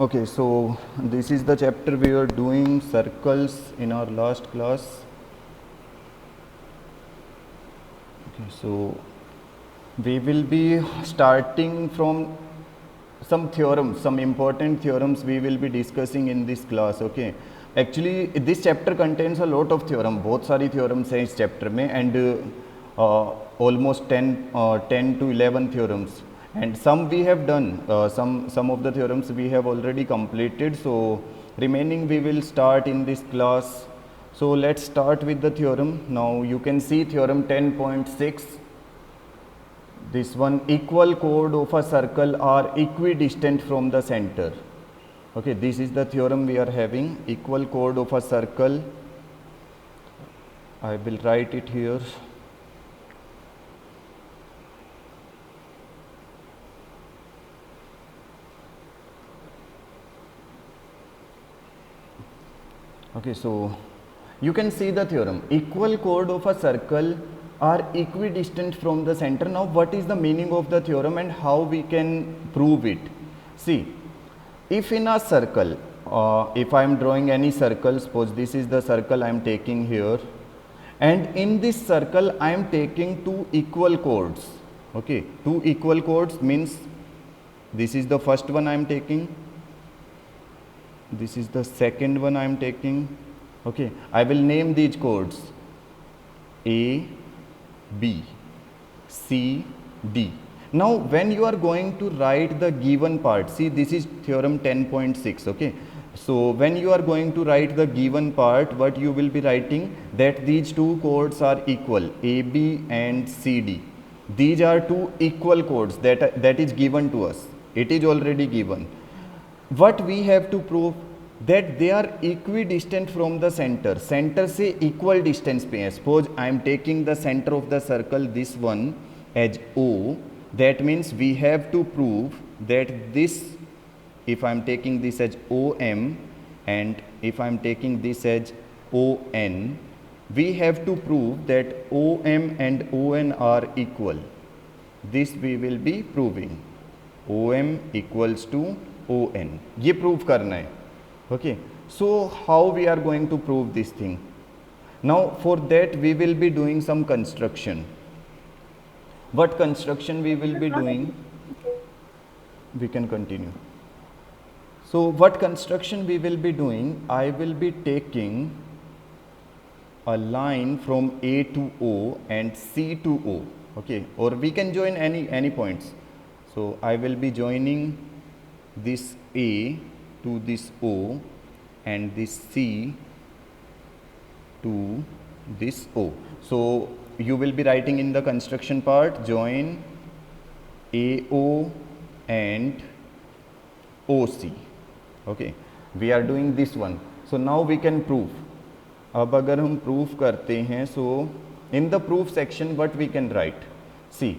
Okay, so this is the chapter we were doing circles in our last class. Okay, so we will be starting from some theorems, some important theorems we will be discussing in this class. Okay, actually this chapter contains a lot of theorem, बहुत सारी theorems हैं इस chapter में, and almost 10 to 11 theorems, and some we have done, some of the theorems we have already completed, so remaining we will start in this class. So let's start with the theorem. Now you can see theorem 10.6. This one, equal chord of a circle are equidistant from the center. Okay, this is the theorem we are having. Equal chord of a circle, I will write it here. Okay, so you can see the theorem. Equal chord of a circle are equidistant from the center. Now what is the meaning of the theorem and how we can prove it? See, if in a circle, if I am drawing any circle, suppose this is the circle I am taking here, and in this circle I am taking two equal chords. Okay, two equal chords means this is the first one I am taking, this is the second one I am taking. Okay, I will name these chords A, B, C, D. Now when you are going to write the given part, see this is theorem 10.6. okay, so when you are going to write the given part, what you will be writing, that these two chords are equal, AB and CD. These are two equal chords that is given to us, it is already given. What we have to prove, that they are equidistant from the center. Center से equal distance पे है. Suppose I am taking the center of the circle, this one, as O. That means we have to prove that this, if I am taking this as OM and if I am taking this as ON, we have to prove that OM and ON are equal. This we will be proving. OM equals to ON. ये prove करना है. Okay, so how we are going to prove this thing? Now for that we will be doing some construction. What construction we will be doing? We can continue. So what construction we will be doing? I will be taking a line from A to O and C to O. Okay, or we can join any points. So I will be joining this A to this O and this C to this O. So you will be writing in the construction part, join AO and OC. Okay, we are doing this one. So now we can prove. अब अगर हम prove करते हैं, so in the proof section what we can write? See,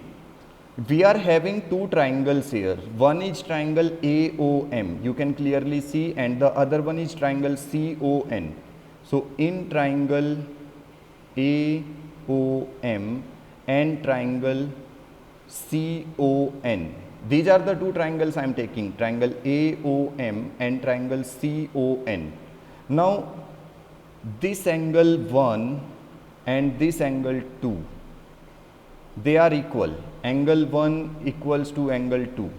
we are having two triangles here. One is triangle AOM, you can clearly see, and the other one is triangle CON. So in triangle AOM and triangle CON, these are the two triangles I am taking, triangle AOM and triangle CON. Now this angle 1 and this angle 2, they are equal. Angle 1 equals to angle 2.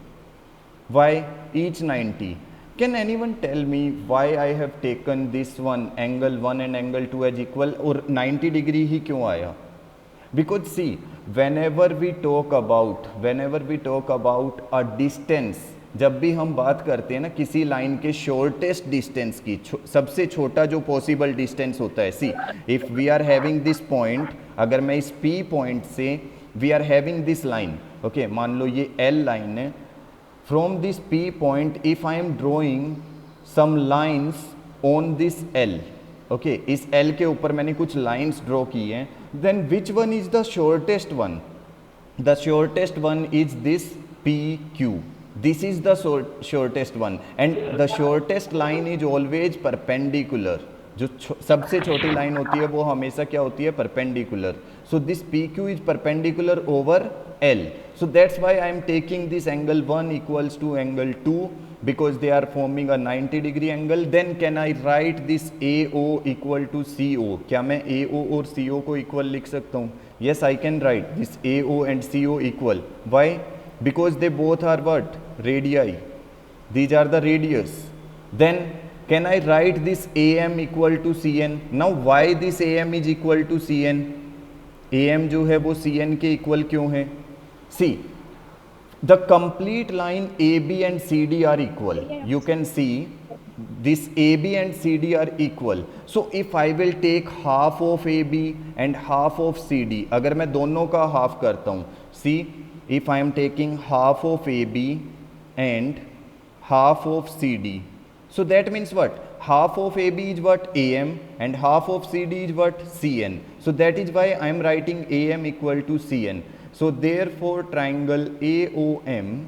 Why? Each 90. Can anyone tell me why I have taken this one, angle 1 and angle 2 as equal, और 90 degree ही क्यों आया? Because see, whenever we talk about a distance, जब भी हम बात करते हैं ना किसी लाइन के शॉर्टेस्ट डिस्टेंस की, सबसे छोटा जो पॉसिबल डिस्टेंस होता है, see if we are having this point, अगर मैं इस P पॉइंट से we are having this line, okay, मान लो ये L लाइन है, from this P point if I am drawing some lines on this L, okay, इस L के ऊपर मैंने कुछ लाइंस ड्रॉ की हैं, then which one is the shortest one? The shortest one is this PQ. This is the shortest one, and the shortest line is always perpendicular. जो सबसे छोटी लाइन होती है वो हमेशा क्या होती है? Perpendicular. So this PQ is perpendicular over L. So that's why I am taking this angle 1 equals to angle 2. because they are forming a 90-degree angle. Then can I write this AO equal to CO? क्या मैं AO और CO को equal लिख सकता हूँ? Yes, I can write this AO and CO equal. Why? Because they both are what? Radii. These are the radius. Then can I write this AM equal to CN? Now why this AM is equal to CN? AM जो है वो CN के equal क्यों है? See, the complete line AB and CD are equal. You can see this AB and CD are equal. So if I will take half of AB and half of CD, अगर मैं दोनों का half करता हूँ, see, if I am taking half of AB and half of CD, so that means what? Half of AB is what? AM and half of CD is what? CN. So that is why I am writing AM equal to CN. So therefore triangle AOM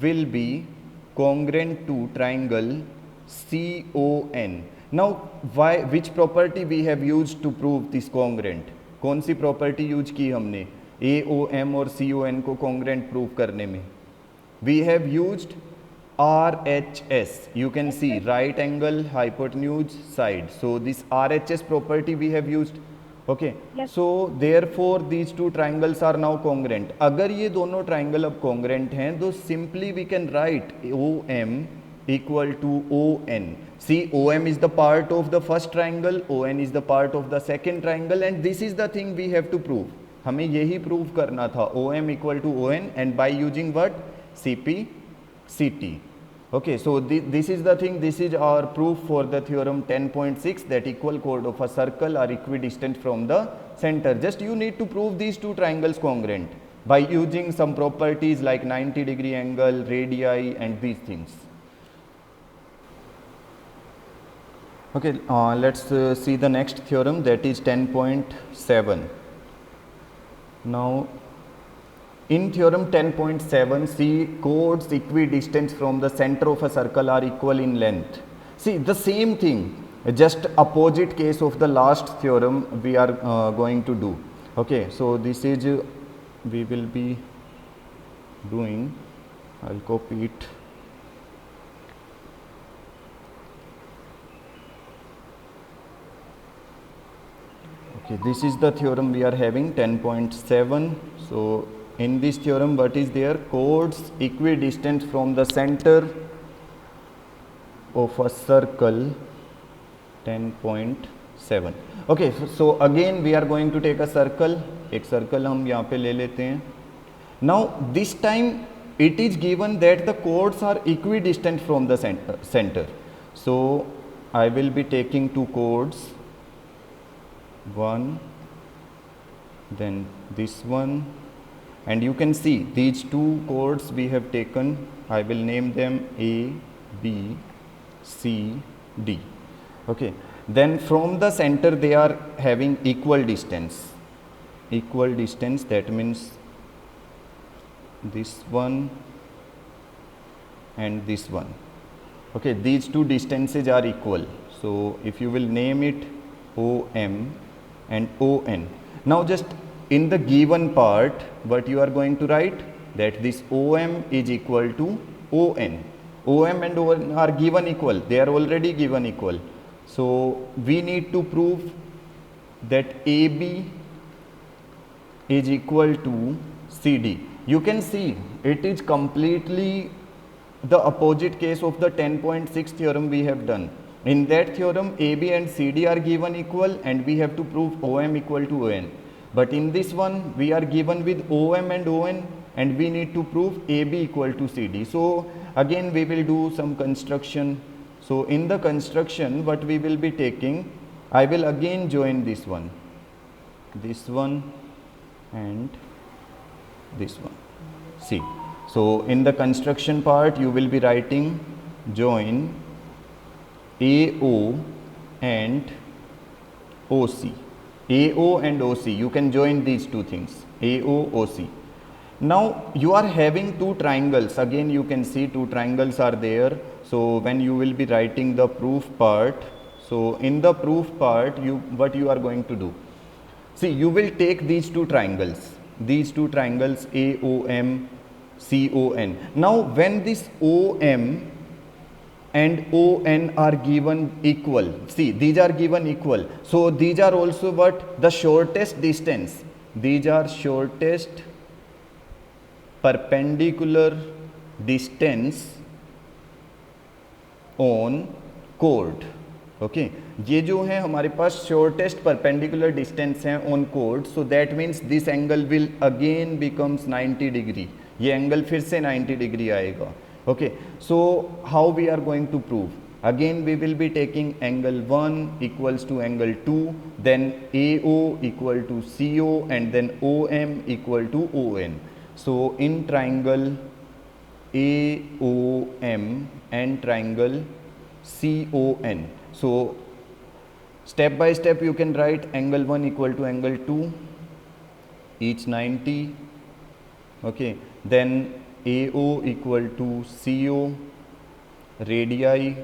will be congruent to triangle CON. Now why, which property we have used to prove this congruent? कौन सी property use की हमने AOM और CON को congruent prove करने में? We have used RHS. You can see right angle hypotenuse side. So this RHS property we have used. Okay. Yes. So therefore these two triangles are now congruent. अगर ये दोनों triangle अब congruent हैं तो simply we can write OM equal to ON. See, OM is the part of the first triangle, ON is the part of the second triangle, and this is the thing we have to prove. हमें यही prove करना था, OM equal to ON, and by using what? CP CT. Okay, so this is the thing, this is our proof for the theorem 10.6, that equal chord of a circle are equidistant from the center. Just you need to prove these two triangles congruent by using some properties like 90-degree angle, radii and these things. Okay, let's see the next theorem, that is 10.7. Now in theorem 10.7, see, chords equidistant from the center of a circle are equal in length. See, the same thing, just opposite case of the last theorem we are going to do. Okay, so this is we will be doing, I'll copy it. Okay, this is the theorem we are having, 10.7. So in this theorem, what is there? Chords equidistant from the center of a circle, 10.7. Okay, so again we are going to take a circle. एक circle हम यहाँ पे ले लेते हैं. Now this time it is given that the chords are equidistant from the center. So I will be taking two chords, one, then this one. And you can see these two chords we have taken, I will name them A, B, C, D. Okay. Then from the center they are having equal distance. Equal distance, that means this one and this one. Okay, these two distances are equal. So if you will name it OM and ON. Now just in the given part, what you are going to write, that this OM is equal to ON. OM and ON are given equal, they are already given equal. So we need to prove that AB is equal to CD. You can see it is completely the opposite case of the 10.6 theorem we have done. In that theorem, AB and CD are given equal and we have to prove OM equal to ON. But in this one, we are given with OM and ON and we need to prove AB equal to CD. So again we will do some construction. So in the construction, what we will be taking, I will again join this one and this one. See, so in the construction part, you will be writing join AO and OC. AO and OC, you can join these two things, AO, OC. Now you are having two triangles, again you can see two triangles are there. So when you will be writing the proof part, so in the proof part, what you are going to do, see, you will take these two triangles AOM, CON. Now when this OM and ON are given equal. See, these are given equal. So these are also what? The shortest distance. These are shortest perpendicular distance on chord. Okay ये जो है हमारे पास shortest perpendicular distance है on कोड, so that means this angle will again becomes 90 degree, ये angle फिर से 90 डिग्री आएगा. Okay, so how we are going to prove? Again we will be taking angle 1 equals to angle 2, then AO equal to CO and then OM equal to ON. So in triangle AOM and triangle CON. So step by step you can write angle 1 equal to angle 2, each 90. Okay, then AO equal to CO, radii.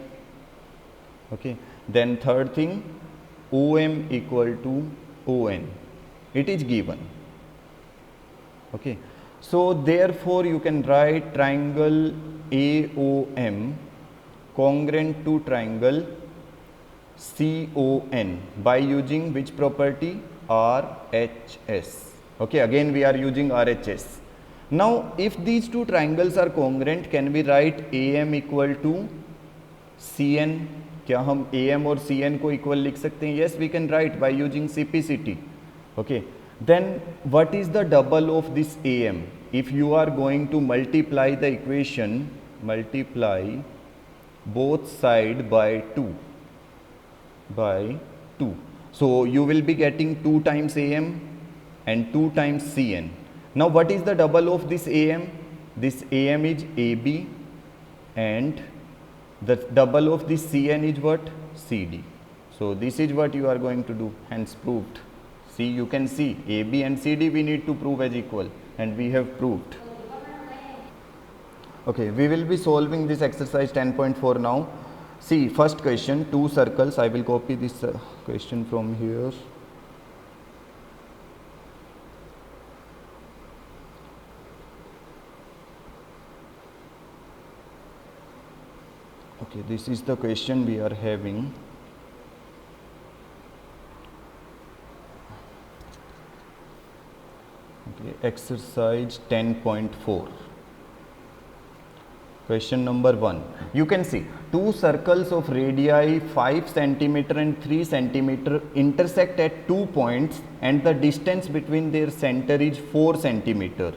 Okay, then third thing OM equal to ON. It is given. Okay, so therefore you can write triangle AOM congruent to triangle CON by using which property? RHS. Okay, again we are using RHS. Now if these two triangles are congruent, can we write AM equal to CN? क्या हम AM और CN को equal लिख सकते हैं? Yes, we can write by using CPCT. Okay, then what is the double of this AM? If you are going to multiply the equation, multiply both side by 2, so you will be getting 2 times AM and 2 times CN. Now what is the double of this AM? This AM is AB and the double of this CN is what? CD. So this is what you are going to do, hence proved. See, you can see AB and CD we need to prove as equal, and we have proved. Okay, we will be solving this exercise 10.4 now. See, first question, two circles. I will copy this question from here. Okay, this is the question we are having. Okay, exercise 10.4. Question number 1. You can see two circles of radii 5 centimeter and 3 centimeter intersect at 2 points and the distance between their center is 4 centimeter.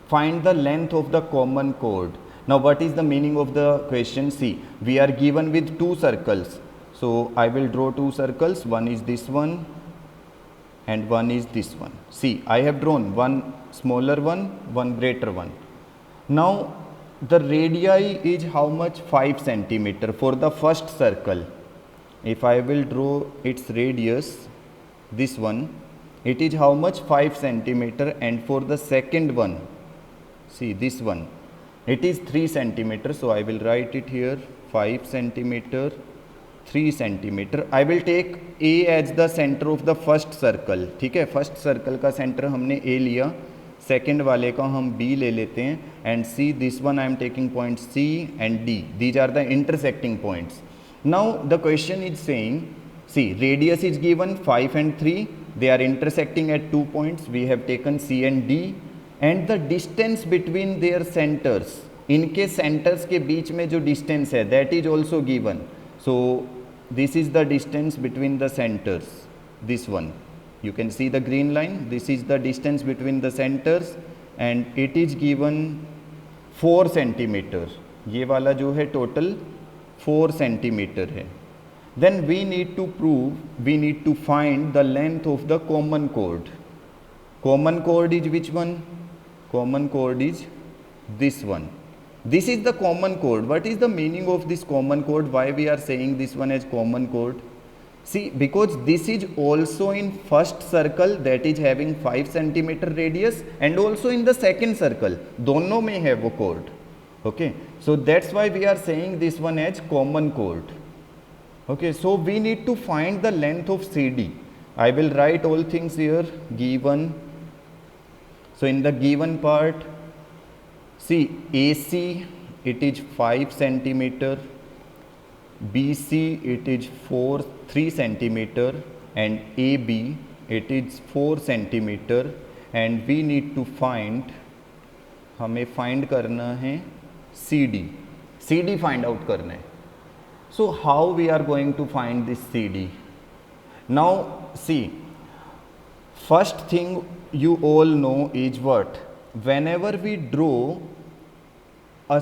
Find the length of the common chord. Now what is the meaning of the question? See, we are given with two circles. So I will draw two circles. One is this one and one is this one. See, I have drawn one smaller one, one greater one. Now the radii is how much? 5 centimeter for the first circle. If I will draw its radius, this one, it is how much? 5 centimeter, and for the second one, see this one, it is 3 centimeter. So I will write it here, 5 centimeter, 3 centimeter. I will take A as the center of the first circle. ठीक है, first circle का centre हमने A लिया, second वाले का हम B ले लेते हैं, and C, this one I am taking point C and D. These are the intersecting points. Now the question is saying, see, radius is given 5 and 3, they are intersecting at 2 points, we have taken C and D, and the distance between their centers, इनके centers के बीच में जो distance है, that is also given. So this is the distance between the centers, this one. You can see the green line, this is the distance between the centers and it is given 4 centimeter. ये वाला जो है total 4 centimeter है. Then we need to prove, we need to find the length of the common chord. Common chord is which one? Common chord is this one. This is the common chord. What is the meaning of this common chord? Why we are saying this one as common chord? See, because this is also in first circle that is having 5 centimeter radius and also in the second circle. दोनों में है वो chord. Okay, so that's why we are saying this one as common chord. Okay, so we need to find the length of CD. I will write all things here given. So in the given part, see, AC it is 5 centimeter, BC it is 3 centimeter and AB it is 4 centimeter and we need to find, हमें find करना है CD find out करना है. So how we are going to find this CD? Now see, first thing you all know is what? Whenever we draw a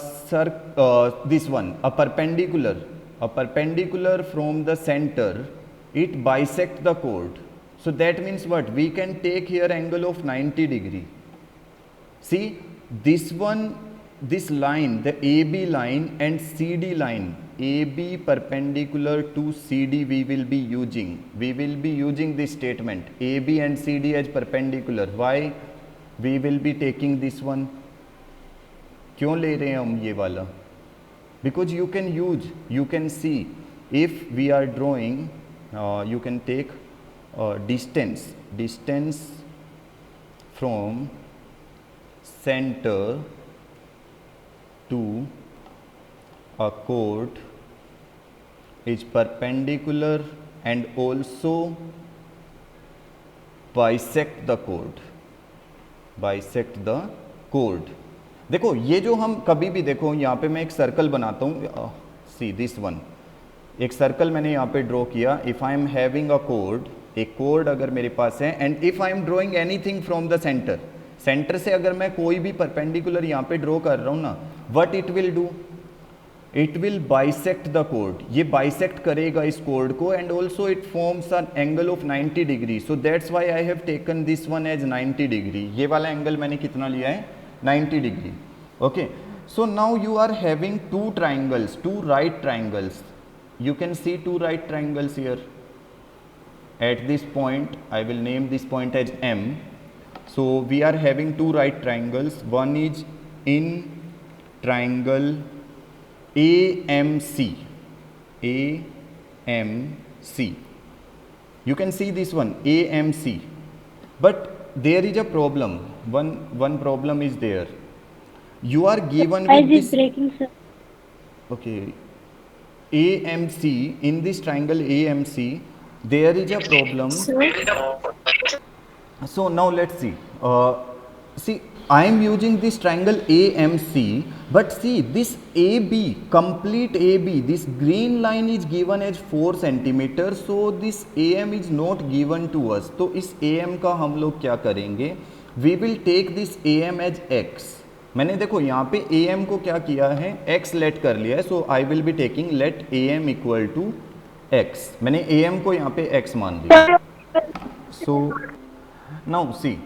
perpendicular from the center, it bisect the chord. So that means what? We can take here angle of 90 degree. See this one, this line, the AB line and CD line, AB perpendicular to CD we will be using. We will be using this statement, AB and CD as perpendicular. Why we will be taking this one? क्यों ले रहे हैं हम ये वाला? Because you can use, you can see, if we are drawing, you can take distance from center to a chord is perpendicular and also bisect the chord. देखो ये जो हम कभी भी, देखो यहाँ पे मैं एक सर्कल बनाता हूँ, सी दिस वन, एक सर्कल मैंने यहाँ पे ड्रॉ किया. If I am having a code, एक कोड अगर मेरे पास है, and if I am drawing anything from the centre, centre से अगर मैं कोई भी परपेंडिकुलर यहाँ पे ड्रॉ कर रहा हूँ ना, what it will do? It will bisect the कोड. ये बाइसेक्ट करेगा इस कोड को and also it forms an angle of 90 degree. So that's why I have taken this one as 90 degree. ये वाला एंगल मैंने कितना लिया है? 90 degree. Okay, so now you are having two triangles, two right triangles. You can see two right triangles here. At this point, I will name this point as M. So we are having two right triangles. One is in triangle AMC. AMC. You can see this one, AMC. But there is a problem. One problem is there. You are given with this breaking, sir. Okay, AMC, in this triangle AMC there is a problem. So now let's see. See, I am using this triangle AMC, but see this AB, complete AB, this green line is given as 4 centimeter. So this AM is not given to us. तो इस AM का हम लोग क्या करेंगे? We will take this AM as X. मैंने देखो यहाँ पे AM को क्या किया है? X लेट कर लिया है. So I will be taking let AM equal to X. मैंने AM को यहाँ पे X मान लिया. So now see,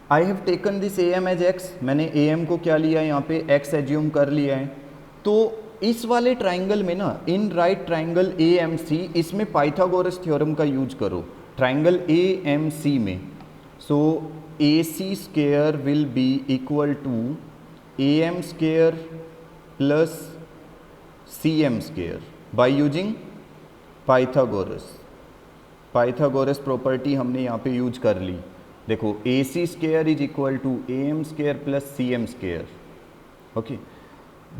I have taken this AM as X. मैंने AM को क्या लिया है? यहाँ पे X एज्यूम कर लिया है. तो इस वाले ट्राइंगल में ना, इन राइट ट्राइंगल AMC, इसमें पाइथागोरस थ्योरम का यूज करो ट्राइंगल AMC में. So AC square will be equal to AM square plus CM square by using Pythagoras property हमने यहाँ पे यूज कर ली. देखो AC square is equal to AM square plus CM square. Okay,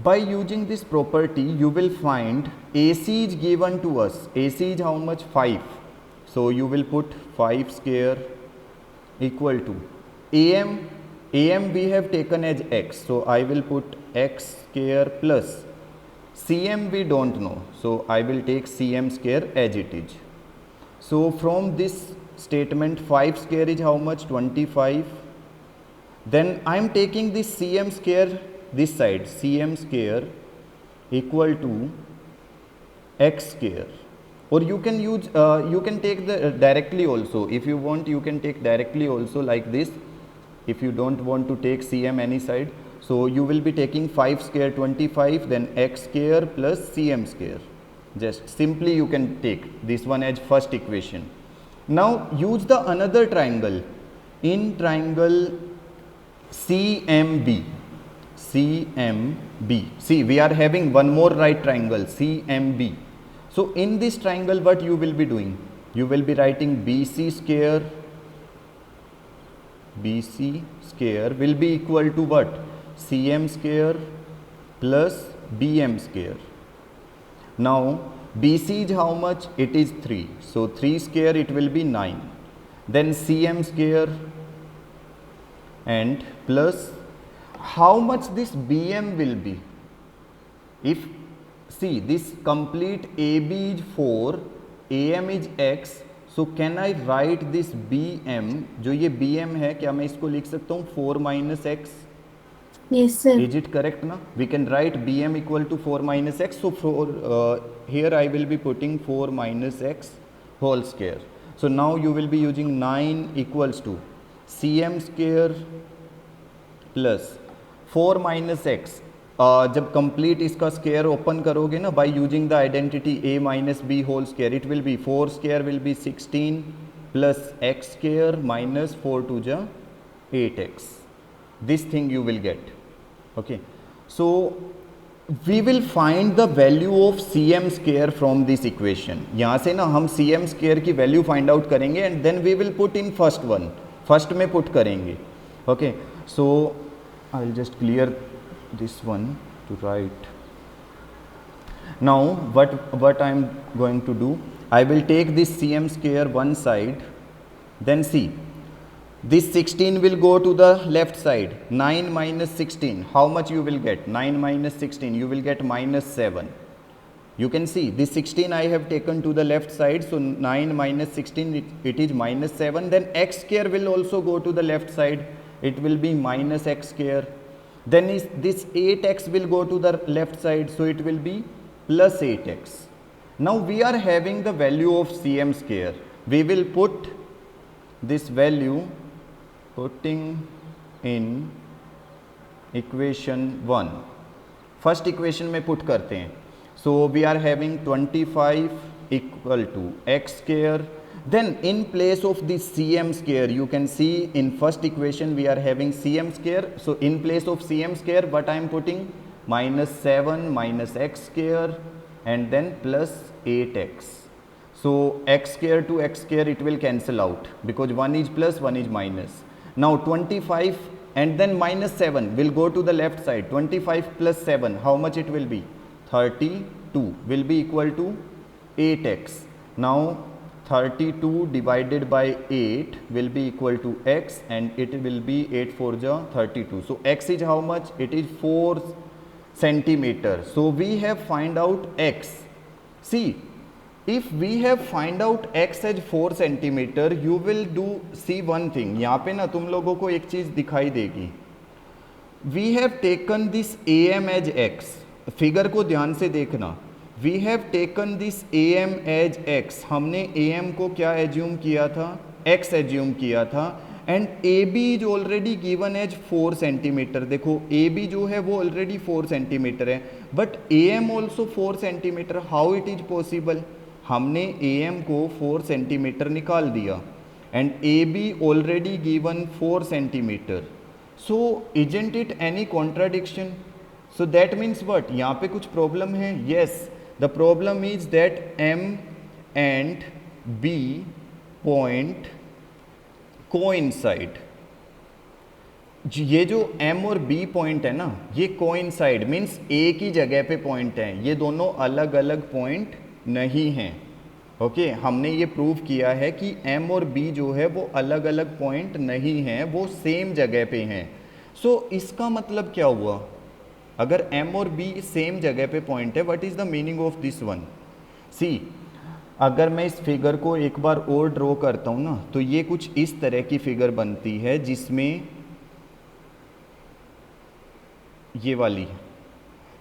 by using this property you will find AC is given to us. AC is how much? 5. So you will put 5 square equal to AM. AM we have taken as X, so I will put X square plus CM we don't know, so I will take CM square as it is. So from this statement 5 square is how much? 25. Then I am taking this CM square this side, CM square equal to X square, or you can use you can take the directly also. If you want you can take directly also like this, if you don't want to take CM any side. So you will be taking 5 square 25, then X square plus CM square. Just simply you can take this one as first equation. Now use the another triangle, in triangle CMB. See, we are having one more right triangle, CMB. So in this triangle what you will be doing? You will be writing BC square will be equal to what? CM square plus BM square. Now BC is how much? It is 3. So 3 square it will be 9. Then CM square and plus how much this BM will be? If see this complete AB is 4, AM is X, so can I write this BM? जो ये BM है क्या मैं इसको लिख सकता हूँ 4 minus X? Yes, sir. Is it correct na? We can write BM equal to 4 minus X. So here I will be putting 4 minus X whole square. So now you will be using 9 equals to CM square plus 4 minus X. जब complete इसका square open करोगे ना by using the identity A minus B whole square, it will be 4 square will be 16 plus X square minus 4 to the 8X. This thing you will get. Okay, so we will find the value of CM square from this equation. यहाँ से ना हम CM square की value find out करेंगे and then we will put in first one. First में put करेंगे. Okay, so I'll just clear this one to write. Now what I'm going to do, I will take this CM square one side, then see. This 16 will go to the left side. 9 minus 16. How much you will get? 9 minus 16. You will get minus 7. You can see this 16 I have taken to the left side. So 9 minus 16 it is minus 7. Then X square will also go to the left side. It will be minus X square. Then this 8X will go to the left side. So it will be plus 8X. Now we are having the value of CM square. We will put this value putting in equation 1. First equation में put करते हैं. So we are having 25 equal to X square. Then in place of this CM square, you can see in first equation we are having CM square. So in place of CM square, what I am putting? Minus 7 minus X square and then plus 8X. So X square to X square it will cancel out because one is plus, one is minus. Now 25 and then minus 7 will go to the left side. 25 plus 7, how much it will be? 32 will be equal to 8X. Now 32 divided by 8 will be equal to X and it will be 8 4 ja 32. So X is how much? It is 4 centimeter. So we have find out X. See, if we have find out X as 4 centimeter, you will do see one thing. यहाँ पे ना तुम लोगों को एक चीज़ दिखाई देगी. We have taken this AM as X. Figure को ध्यान से देखना. We have taken this AM as X. हमने AM को क्या एज्यूम किया था? X एज्यूम किया था. And AB is already given as 4 centimetre. देखो AB जो है वो ऑलरेडी 4 सेंटीमीटर है, but AM also 4 centimetre. How it is possible? हमने AM को 4 सेंटीमीटर निकाल दिया and AB already given 4 centimetre. So isn't it any contradiction? So that means what? यहाँ पे कुछ प्रॉब्लम है. Yes, the problem is that M and B point coincide. ये जो M और B पॉइंट है ना, ये कोइंसाइड मीन्स एक ही जगह पे पॉइंट है. ये दोनों अलग अलग पॉइंट नहीं हैं. ओके, हमने ये प्रूव किया है कि M और B जो है वो अलग अलग पॉइंट नहीं हैं, वो सेम जगह पे हैं. सो इसका मतलब क्या हुआ? अगर M और B सेम जगह पे पॉइंट है, what is the meaning of this one? See, अगर मैं इस फिगर को एक बार और ड्रॉ करता हूँ ना, तो ये कुछ इस तरह की फिगर बनती है जिसमें ये वाली,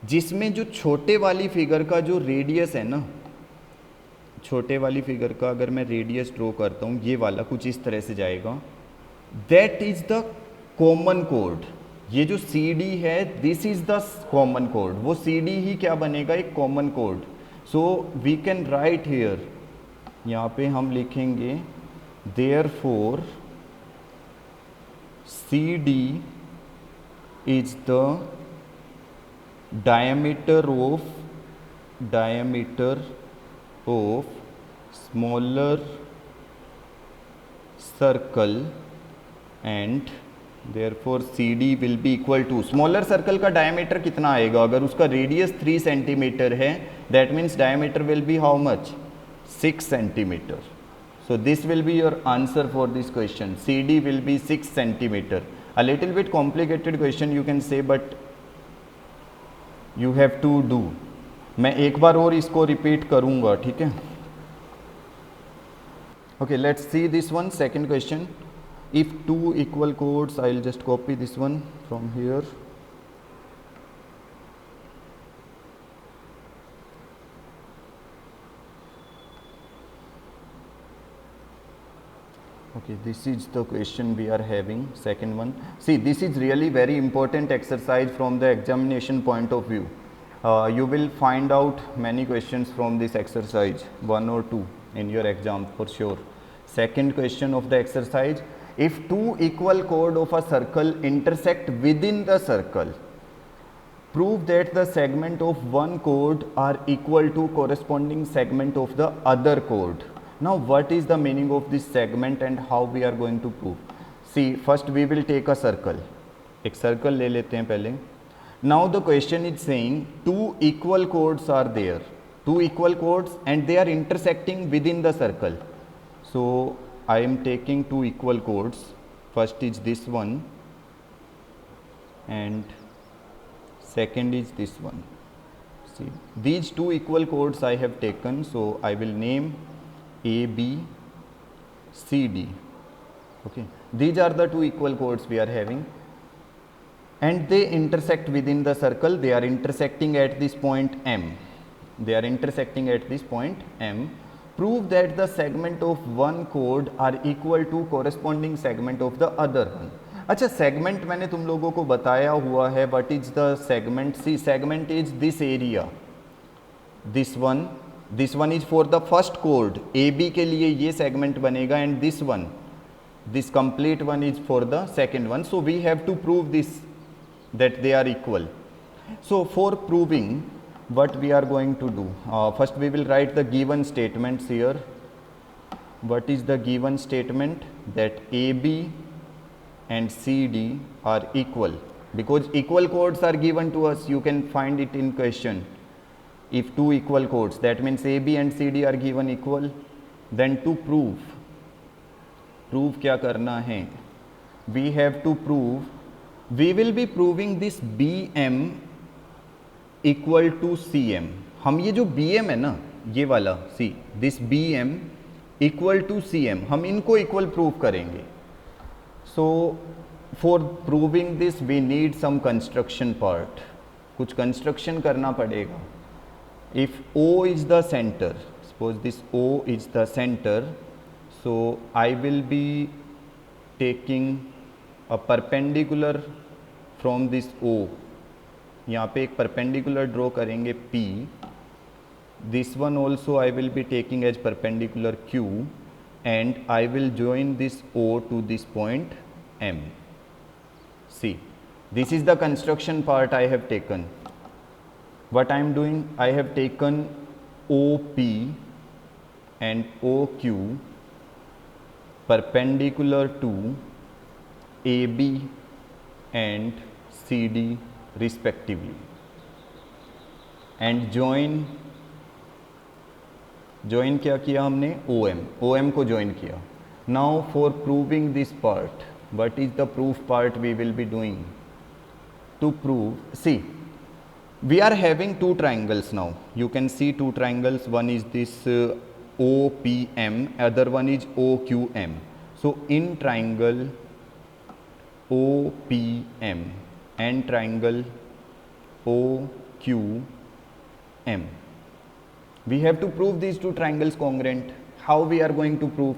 जिसमें जो छोटे वाली फिगर का जो रेडियस है ना, छोटे वाली फिगर का अगर मैं रेडियस ड्रॉ करता हूँ, ये वाला कुछ इस तरह से जाएगा. दैट इज द कॉमन कोड. ये जो CD है, दिस इज द कॉमन कोड. वो CD ही क्या बनेगा? एक कॉमन कोड. So we can write here, यहाँ पे हम लिखेंगे देयरफॉर CD इज द diameter of smaller circle and therefore C D will be equal to, smaller circle का डायमीटर कितना आएगा, अगर उसका रेडियस 3 सेंटीमीटर है that means diameter will be how much, 6 centimetre. So this will be your answer for this question. CD will be 6 centimeter. A little bit complicated question you can say, but you have to do. मैं एक बार और इसको repeat करूँगा, ठीक है. Okay, let's see this one. Second question. If two equal chords, I'll just copy this one from here. Okay, this is the question we are having, second one. See, this is really very important exercise from the examination point of view. You will find out many questions from this exercise, 1 or 2 in your exam for sure. Second question of the exercise, if two equal chords of a circle intersect within the circle, prove that the segment of one chord are equal to corresponding segment of the other chord. Now what is the meaning of this segment and how we are going to prove? See, first we will take a circle. एक circle ले लेते हैं पहले. Now the question is saying two equal chords are there. Two equal chords and they are intersecting within the circle. So I am taking two equal chords. First is this one and second is this one. See, these two equal chords I have taken, so I will name A, B, C, D. Okay, these are the two equal chords we are having and they intersect within the circle. They are intersecting at this point M. They are intersecting at this point M. Prove that the segment of one chord are equal to corresponding segment of the other one. अच्छा, segment मैंने तुम लोगों को बताया हुआ है. What is the segment? See, segment is this area. This one is for the first chord. AB के लिए ये segment बनेगा and this complete one is for the second one. So we have to prove this, that they are equal. So for proving, what we are going to do, first we will write the given statements here. What is the given statement? That AB and CD are equal, because equal chords are given to us. You can find it in question. If two equal chords, that means AB and CD are given equal. Then to prove क्या करना है? We have to prove, we will be proving this BM equal to CM. हम ये जो BM है ना, ये वाला, see, this BM equal to CM, हम इनको equal prove करेंगे. So for proving this we need some construction part. कुछ construction करना पड़ेगा. If O is the center, suppose this O is the center, so I will be taking a perpendicular from this O. यहाँ पे एक perpendicular draw करेंगे P. This one also I will be taking as perpendicular Q, and I will join this O to this point M. See, this is the construction part I have taken. What I am doing, I have taken OP and OQ perpendicular to AB and CD respectively, and join क्या किया हमने? OM को join किया. Now for proving this part, what is the proof part we will be doing? To prove, see, we are having two triangles now. You can see two triangles. One is this OPM, other one is OQM. So in triangle OPM and triangle OQM, we have to prove these two triangles congruent. How we are going to prove?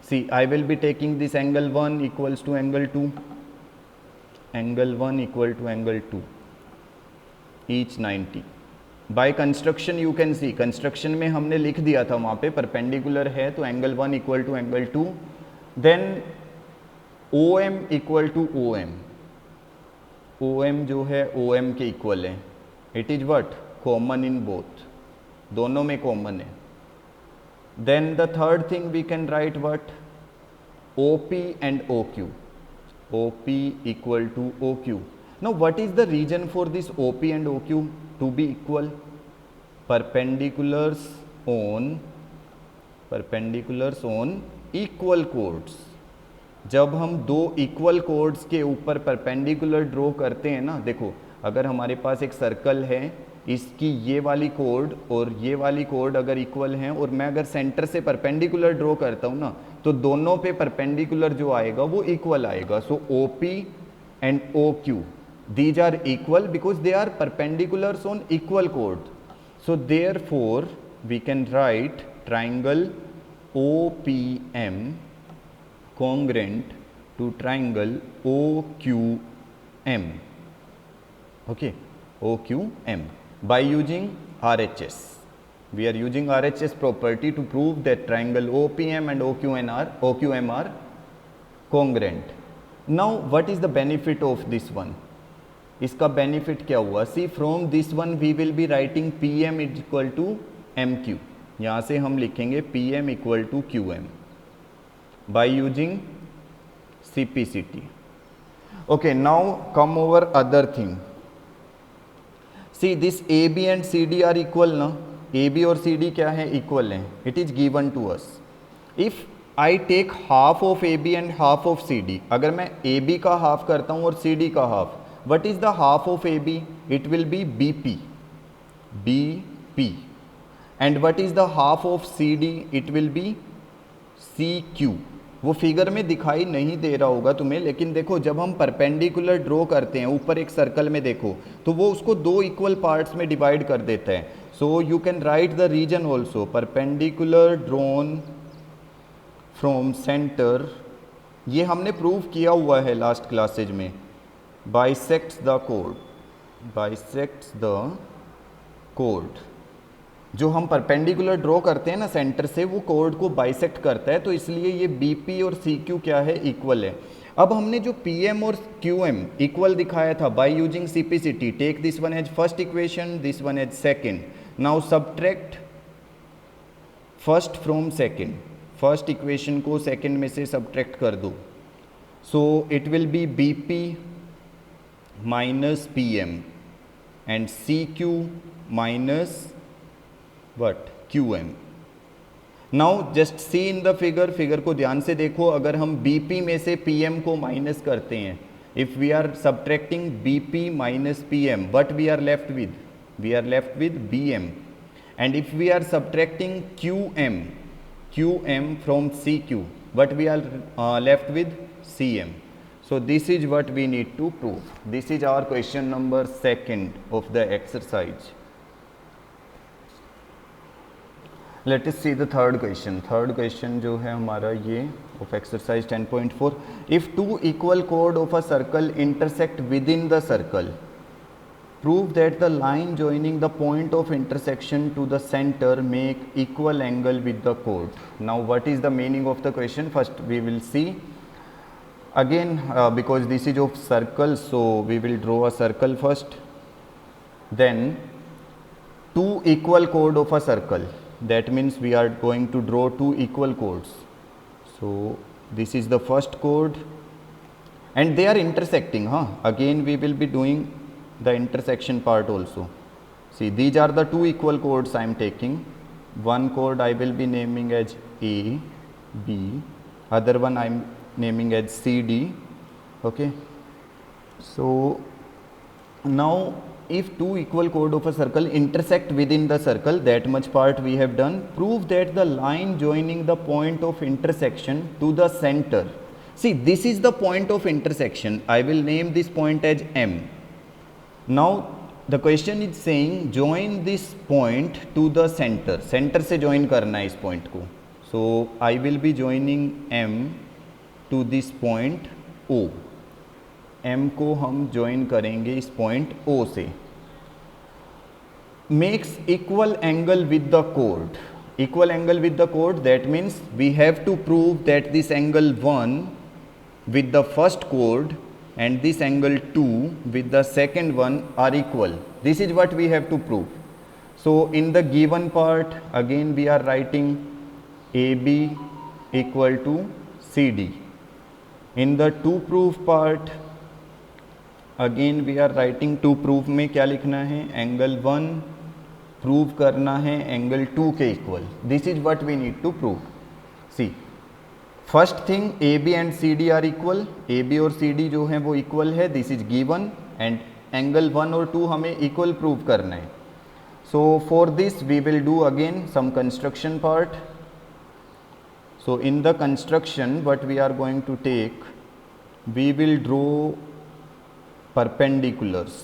See, I will be taking this angle 1 equals to angle 2, angle 1 equal to angle 2, each 90. By construction you can see, construction में हमने लिख दिया था वहाँ पे perpendicular है तो angle 1 equal to angle 2, then OM equal to OM. OM जो है OM के equal है. It is what? Common in both. दोनों में common है. Then the third thing we can write what? OP and OQ. OP equal to OQ. Now what is the reason for this OP and OQ to be equal? Perpendiculars on equal chords. जब हम दो equal codes के ऊपर perpendicular draw करते हैं ना, देखो अगर हमारे पास एक सर्कल है, इसकी ये वाली कोड और ये वाली कोड अगर इक्वल हैं और मैं अगर सेंटर से परपेंडिकुलर ड्रॉ करता हूँ ना, तो दोनों पे परपेंडिकुलर जो आएगा वो इक्वल आएगा. सो OP and OQ these are equal because they are perpendiculars on equal chord. So therefore we can write triangle OPM congruent to triangle OQM. Okay, OQM by using RHS. We are using RHS property to prove that triangle OPM and OQM are congruent. Now what is the benefit of this one? इसका benefit क्या हुआ? See from this one we will be writing PM is equal to MQ. यहाँ से हम लिखेंगे PM equal to QM by using CPCT. Okay, now come over other thing. See this AB and CD are equal ना. AB और CD क्या है? Equal है. It is given to us. If I take half of AB and half of CD, अगर मैं AB का half करता हूँ और CD का half, what is the half of AB? It will be BP. And what is the half of CD? It will be CQ. वो figure में दिखाई नहीं दे रहा होगा तुम्हें, लेकिन देखो जब हम परपेंडिकुलर ड्रॉ करते हैं ऊपर एक सर्कल में, देखो तो वो उसको दो इक्वल पार्ट्स में डिवाइड कर देता है. So you can write the reason also. Perpendicular drawn from centre, ये हमने प्रूव किया हुआ है लास्ट क्लासेज में. bisects the chord. जो हम परपेंडिकुलर ड्रॉ करते हैं ना सेंटर से, वो कोड को बाइसेक्ट करता है, तो इसलिए ये BP और CQ क्या है? इक्वल है. अब हमने जो PM और QM इक्वल दिखाया था by using CPCT, take this one as first equation, this one as second. Now subtract first from second. First equation को सेकेंड में से सब्ट्रैक्ट कर दो. So it will be BP minus PM and CQ minus what? QM. Now just see in the figure. Figure को ध्यान से देखो. अगर हम BP में से PM को माइनस करते हैं, if we are subtracting BP minus PM, what we are left with? We are left with BM. And if we are subtracting QM from CQ, what we are left with? CM. So this is what we need to prove. This is our question number 2 of the exercise. Let us see the third question. Third question जो है हमारा ये of exercise 10.4. If two equal chord of a circle intersect within the circle, prove that the line joining the point of intersection to the center make equal angle with the chord. Now what is the meaning of the question? First we will see. Again because this is of circle, so we will draw a circle first. Then two equal chord of a circle, that means we are going to draw two equal chords. So this is the first chord and they are intersecting. Again we will be doing the intersection part also. See, these are the two equal chords I am taking. One chord I will be naming as A, B, other one I am naming as CD. Okay, so now if two equal chord of a circle intersect within the circle, that much part we have done. Prove that the line joining the point of intersection to the center. See, this is the point of intersection. I will name this point as M. Now the question is saying join this point to the center. Center से join करना है इस point को. So I will be joining M to this point O. M को हम join करेंगे इस point O से. Makes equal angle with the chord. Equal angle with the chord, that means we have to prove that this angle 1 with the first chord and this angle 2 with the second one are equal. This is what we have to prove. So in the given part, again we are writing AB equal to CD. In the to prove part, again we are writing to prove में क्या लिखना है, angle 1 prove करना है angle 2 के equal. This is what we need to prove. See first thing A B and C D are equal, A B और C D जो है वो इक्वल है, this is given, and angle 1 और 2 हमें इक्वल प्रूव करना है. So for this we will do again some construction part. So in the construction what we are going to take, we will draw perpendiculars,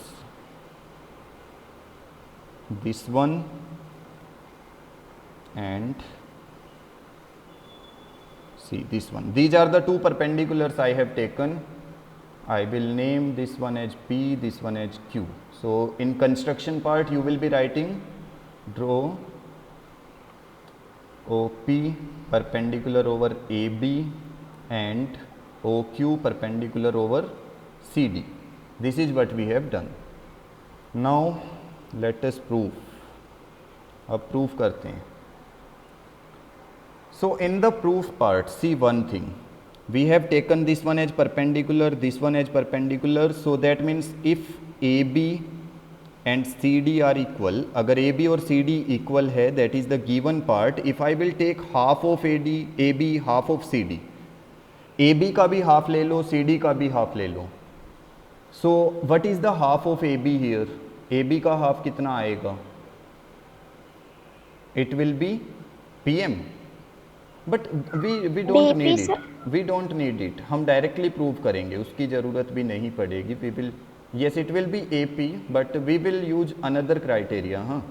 this one and see this one. These are the two perpendiculars I have taken. I will name this one as P, this one as Q. So in construction part you will be writing draw OP perpendicular over AB and OQ perpendicular over CD. This is what we have done. Now let us prove. अब proof करते हैं. So in the proof part, see one thing. We have taken this one as perpendicular, this one as perpendicular. So that means if AB and CD are equal, अगर AB और CD equal है, that is the given part. If I will take half of AB, half of CD, AB का भी half ले लो, CD का भी half ले लो. So what is the half of AB here? AB का half कितना आएगा? It will be PM. But we don't need it. We don't need it. हम directly prove करेंगे, उसकी ज़रूरत भी नहीं पड़ेगी. We will, yes, it will be AP, but we will use another criteria.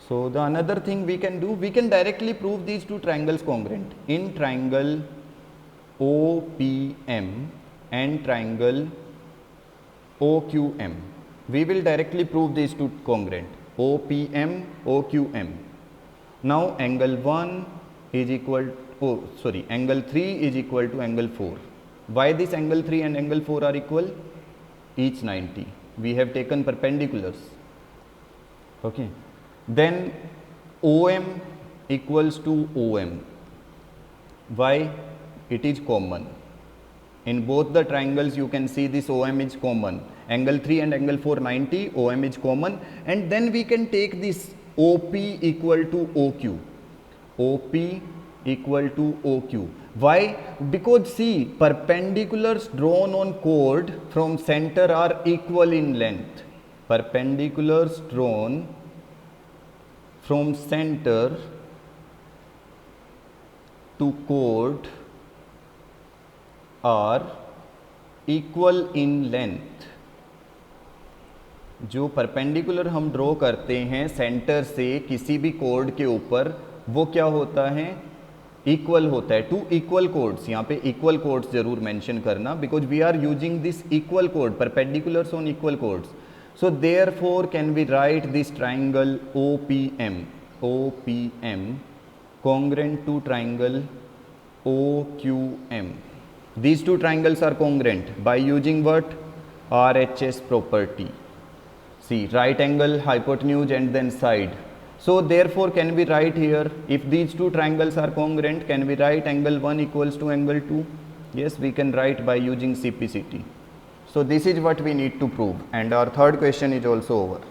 So the another thing we can do, we can directly prove these two triangles congruent. In triangle OPM and triangle OQM, we will directly prove these two congruent. OPM, OQM. Now angle 1 is equal, angle 3 is equal to angle 4. Why this angle 3 and angle 4 are equal? Each 90. We have taken perpendiculars. Okay. Then OM equals to OM. Why? It is common. In both the triangles you can see this OM is common. Angle 3 and angle 4 90, OM is common. And then we can take this OP equal to OQ. OP equal to OQ. Why? Because see, perpendiculars drawn on chord from center are equal in length. Perpendiculars drawn from center to chord are equal in length. जो perpendicular हम draw करते हैं centre से किसी भी code के ऊपर, वो क्या होता है? इक्वल होता है टू इक्वल कोड्स. यहाँ पे इक्वल कोड्स जरूर मेंशन करना, because we are using this equal कोड, perpendiculars on equal chords. So therefore can we write this triangle OPM, OPM congruent to triangle OQM. These two triangles are congruent by using what? RHS property. See, right angle, hypotenuse and then side. So therefore can we write here, if these two triangles are congruent, can we write angle 1 equals to angle 2? Yes, we can write by using CPCT. So this is what we need to prove, and our third question is also over.